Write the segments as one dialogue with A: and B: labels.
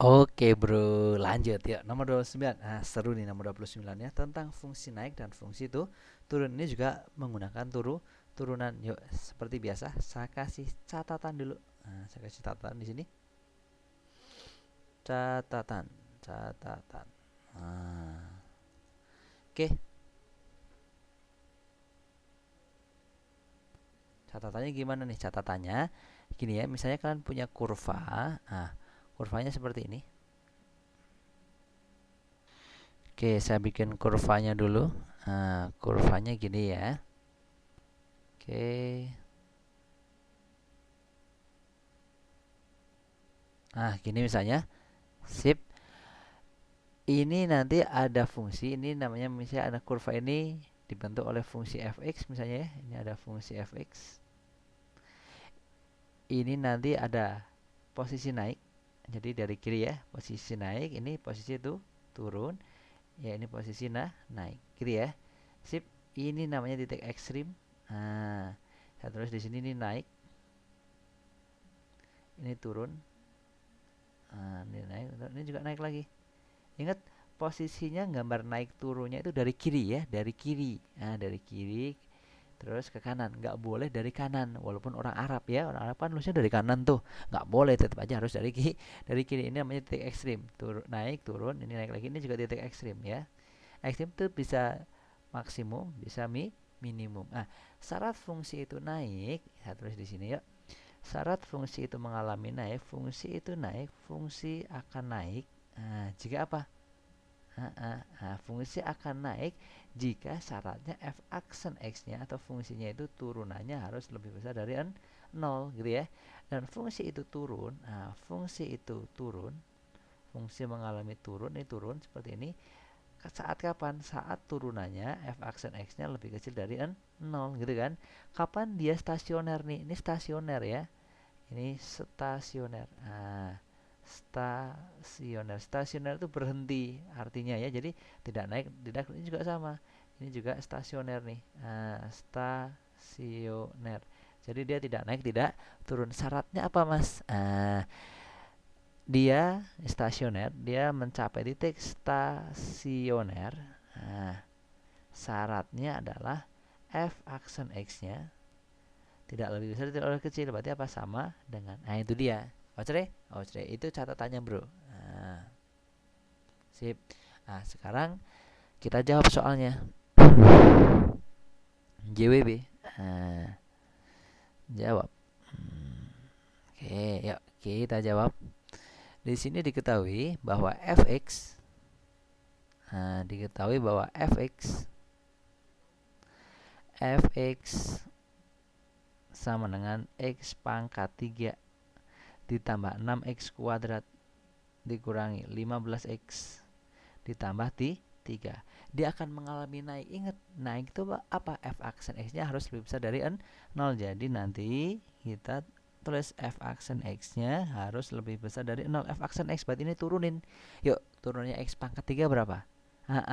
A: Oke bro, lanjut yuk. Nomor 29. Nah, seru nih nomor 29 ya, tentang fungsi naik dan fungsi itu turun. Ini juga menggunakan turunan. Yuk, seperti biasa saya kasih catatan dulu. Nah, saya kasih catatan di sini. Catatan, catatan. Nah, oke, catatannya gimana nih? Catatannya gini ya, misalnya kalian punya kurva. Nah, kurvanya seperti ini. Oke, saya bikin kurvanya dulu. Nah, kurvanya gini ya. Oke. Nah, gini misalnya. Sip. Ini nanti ada fungsi, ini namanya misalnya ada kurva ini dibentuk oleh fungsi fx misalnya ya. Ini ada fungsi fx. Ini nanti ada posisi naik. Jadi dari kiri ya, posisi naik, ini posisi itu turun. Ya, ini posisi naik. Kiri ya. Sip. Ini namanya titik ekstrim. Nah, saya tulis di sini ini naik, ini turun. Nah, ini naik, ini juga naik lagi. Ingat, posisinya gambar naik turunnya itu dari kiri ya, dari kiri. Nah, dari kiri terus ke kanan, nggak boleh dari kanan. Walaupun orang Arab ya, orang Arab kan nulisnya dari kanan tuh, nggak boleh, tetap aja harus dari kiri. Dari kiri ini namanya titik ekstrim. Turun, naik, turun, ini naik lagi, ini juga titik ekstrim ya. Ekstrim tuh bisa maksimum, bisa minimum. Nah, syarat fungsi itu naik, saya tulis di sini ya. Syarat fungsi itu mengalami naik, fungsi itu naik, fungsi akan naik. Nah, jika apa? Fungsi akan naik jika syaratnya f aksen x-nya atau fungsinya itu turunannya harus lebih besar dari 0 gitu ya. Dan fungsi itu turun, fungsi itu turun, fungsi mengalami turun, ini turun seperti ini. Saat kapan? Saat turunannya f aksen x-nya lebih kecil dari 0 gitu kan. Kapan dia stasioner nih? Ini stasioner ya. Ini stasioner. Stasioner itu berhenti artinya ya. Jadi tidak naik, tidak, ini juga sama. Ini juga stasioner nih. Stasioner. Jadi dia tidak naik, tidak turun. Syaratnya apa, Mas? Dia stasioner, dia mencapai titik stasioner. Nah, syaratnya adalah f aksen x-nya tidak lebih besar, tidak lebih kecil. Berarti apa? Sama dengan. Nah, itu dia. Oke, oke, itu catatannya, bro. Nah, sip. Nah, sekarang kita jawab soalnya. JWB. Nah, jawab. Oke, yuk kita jawab. Di sini diketahui bahwa fx, diketahui bahwa fx sama dengan x pangkat 3 ditambah 6x kuadrat dikurangi 15x ditambah 3. Dia akan mengalami naik. Ingat, naik itu apa? F aksen x-nya harus lebih besar dari 0. Jadi nanti kita tulis f aksen x-nya harus lebih besar dari 0. F aksen x berarti ini turunin. Yuk, turunnya x pangkat 3 berapa?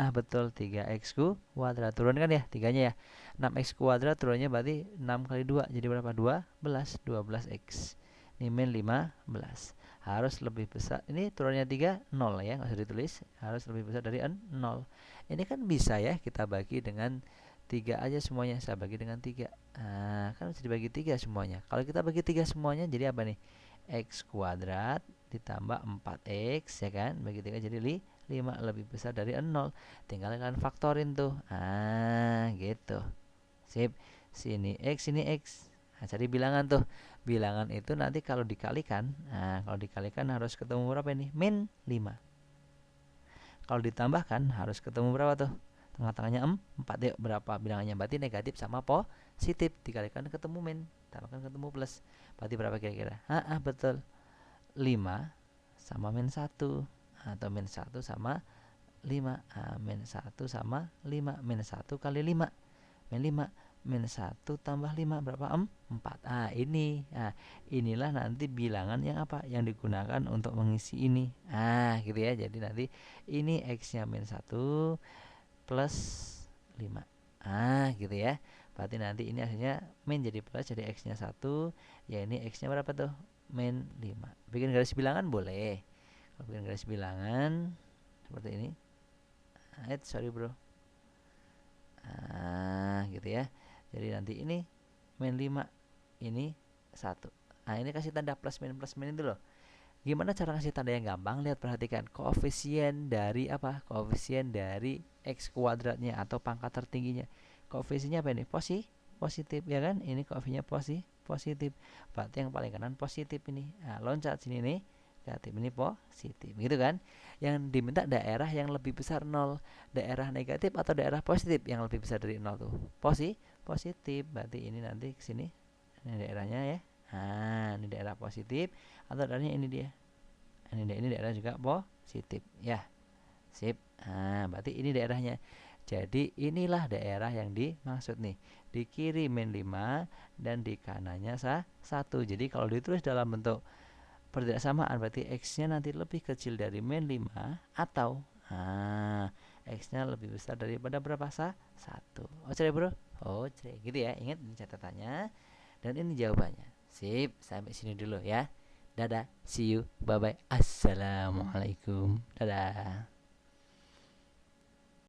A: Betul, 3x kuadrat. Turun kan ya, 3-nya ya. 6x kuadrat turunnya berarti 6 kali 2. Jadi berapa? 12x. Ini min 15. Harus lebih besar. Ini turunnya 3, 0 ya, nggak usah ditulis. Harus lebih besar dari 0. Ini kan bisa ya, kita bagi dengan 3 aja semuanya. Saya bagi dengan 3. Kan bisa dibagi 3 semuanya. Kalau kita bagi 3 semuanya jadi apa nih? X kuadrat ditambah 4x ya kan. Bagi 3 jadi 5, lebih besar dari 0. Tinggal kalian faktorin tuh. Gitu. Sip. Sini x, sini x. Cari bilangan tuh. Bilangan itu nanti kalau dikalikan, kalau dikalikan harus ketemu berapa ini? Min 5. Kalau ditambahkan harus ketemu berapa tuh? Tengah-tengahnya 4. Yuk, berapa bilangannya? Berarti negatif sama positif. Dikalikan ketemu min. Tambahkan ketemu plus. Berarti berapa kira-kira? Betul. 5 sama min 1. Atau min 1 sama 5. Min 1 sama 5. Min 1 kali 5. Min 5. Min 1 tambah 5 berapa? 4. Inilah nanti bilangan yang apa? Yang digunakan untuk mengisi ini. Gitu ya. Jadi nanti ini x-nya min 1 plus 5. Gitu ya. Berarti nanti ini hasilnya min jadi plus, jadi x-nya 1. Ya, ini x-nya berapa tuh? Min 5. Bikin garis bilangan boleh. Kalau bikin garis bilangan seperti ini, sorry bro, gitu ya. Jadi nanti ini min 5, ini 1. Nah ini kasih tanda plus min itu loh. Gimana cara ngasih tanda yang gampang? Lihat, perhatikan koefisien dari apa? Koefisien dari x kuadratnya atau pangkat tertingginya. Koefisiennya apa ini? Positif ya kan? Ini koefisiennya positif. Berarti yang paling kanan positif ini. Nah, loncat sini nih. Negatif ini positif, gitu kan? Yang diminta daerah yang lebih besar 0. Daerah negatif atau daerah positif yang lebih besar dari 0 tuh? Positif. Berarti ini nanti ke sini. Ini daerahnya ya. Nah, ini daerah positif atau daerahnya ini dia. Ini daerah juga positif ya. Sip. Nah, berarti ini daerahnya. Jadi inilah daerah yang dimaksud nih. Di kiri min 5 dan di kanannya 1. Jadi kalau ditulis dalam bentuk pertidaksamaan berarti x-nya nanti lebih kecil dari min 5 atau x-nya lebih besar daripada berapa? 1. Oke bro? Oke, gitu ya. Ingat ini catatannya dan ini jawabannya. Sip, sampai sini dulu ya. Dadah, see you, bye bye, assalamualaikum, dadah.